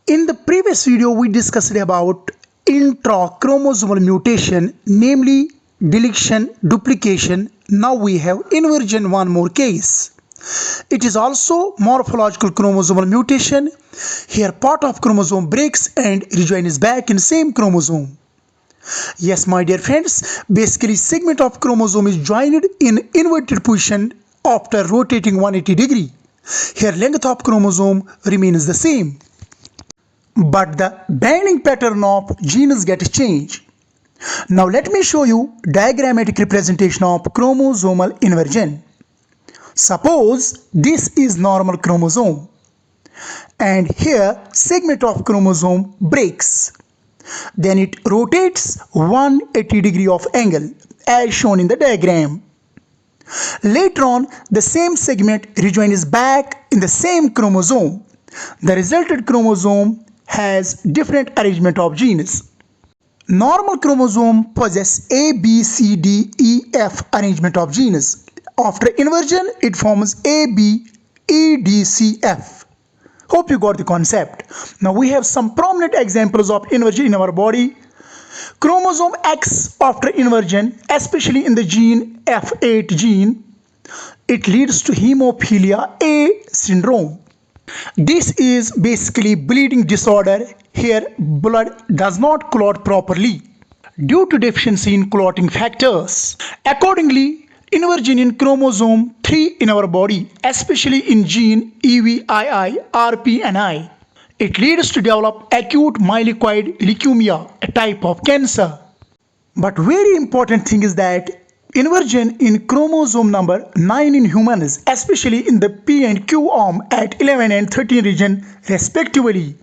In the previous video, we discussed about intrachromosomal mutation, namely deletion, duplication. Now we have inversion, one more case. It is also morphological chromosomal mutation. Here part of chromosome breaks and rejoins back in same chromosome. Yes, my dear friends, basically segment of chromosome is joined in inverted position after rotating 180 degree. Here length of chromosome remains the same, but the binding pattern of genes gets changed. Now let me show you diagrammatic representation of chromosomal inversion. Suppose this is normal chromosome and here segment of chromosome breaks. Then it rotates 180 degree of angle as shown in the diagram. Later on, the same segment rejoins back in the same chromosome. The resulted chromosome has different arrangement of genes. Normal chromosome possess A, B, C, D, E, F arrangement of genes. After inversion, it forms A, B, E, D, C, F. Hope you got the concept. Now we have some prominent examples of inversion in our body. Chromosome X after inversion, especially in the gene F8 gene, it leads to hemophilia A syndrome. This is basically bleeding disorder. Here blood does not clot properly due to deficiency in clotting factors. Accordingly, inversion in chromosome 3 in our body, especially in gene EVII, RP and I, it leads to develop acute myeloid leukemia, a type of cancer. But very important thing is that inversion in chromosome number 9 in humans, especially in the P and Q arm at 11 and 13 region respectively,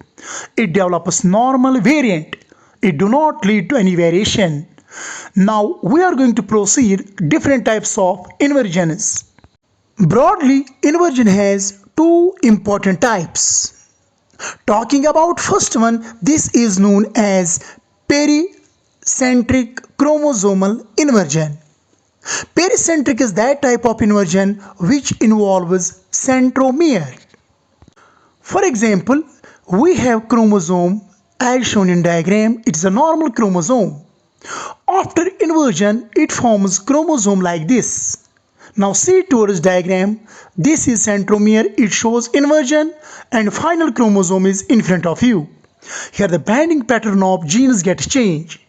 it develops normal variant. It do not lead to any variation. Now we are going to proceed different types of inversions. Broadly, inversion has two important types. Talking about first one, this is known as pericentric chromosomal inversion. Pericentric is that type of inversion which involves centromere. For example, we have chromosome as shown in diagram. It is a normal chromosome. After inversion, it forms chromosome like this. Now see towards diagram. This is centromere. It shows inversion and final chromosome is in front of you. Here the binding pattern of genes gets changed.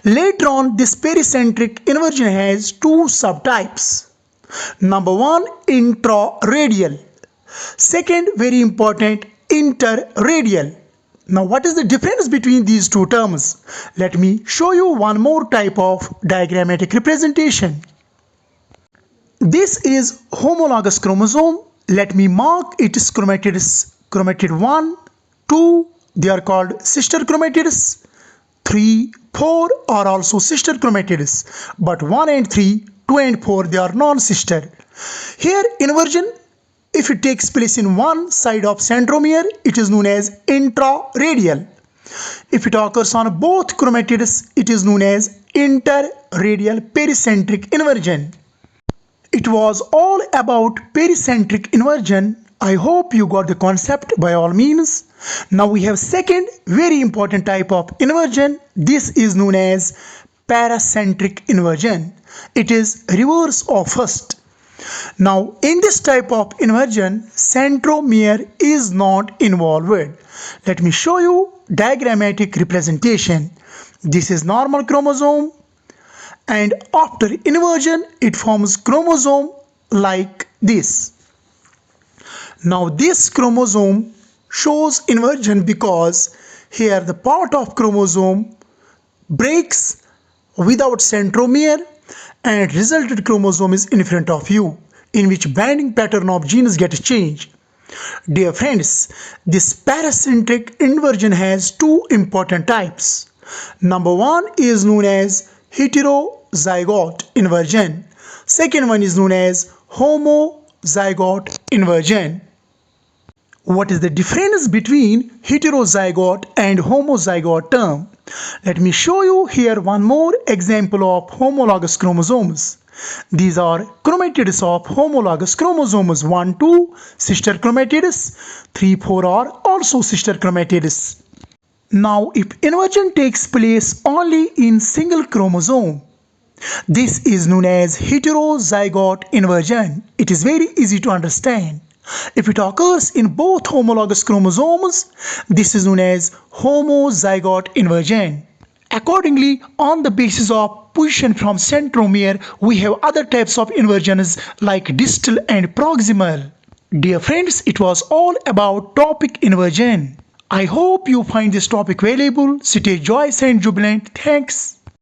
Later on, this pericentric inversion has two subtypes. Number one, intraradial. Second, very important, interradial. Now what is the difference between these two terms? Let me show you one more type of diagrammatic representation. This is homologous chromosome. Let me mark its chromatids. Chromatid 1, 2, they are called sister chromatids. 3, 4 are also sister chromatids. But 1 and 3, 2 and 4, they are non-sister. Here inversion, if it takes place in one side of centromere, it is known as intraradial. If it occurs on both chromatids, it is known as interradial pericentric inversion. It was all about pericentric inversion. I hope you got the concept by all means. Now we have second very important type of inversion. This is known as paracentric inversion. It is reverse of first. Now in this type of inversion, centromere is not involved. Let me show you diagrammatic representation. This is normal chromosome and after inversion it forms chromosome like this. Now this chromosome shows inversion because here the part of chromosome breaks without centromere and resulted chromosome is in front of you, in which binding pattern of genes get changed. Dear friends, this paracentric inversion has two important types. Number one is known as heterozygote inversion. Second one is known as homozygote inversion. What is the difference between heterozygote and homozygote term? Let me show you here one more example of homologous chromosomes. These are chromatids of homologous chromosomes. 1, 2 sister chromatids, 3, 4 are also sister chromatids. Now, if inversion takes place only in single chromosome, this is known as heterozygote inversion. It is very easy to understand. If it occurs in both homologous chromosomes, this is known as homozygote inversion. Accordingly, on the basis of position from centromere, we have other types of inversions like distal and proximal. Dear friends, it was all about topic inversion. I hope you find this topic valuable. Stay joyous and jubilant. Thanks.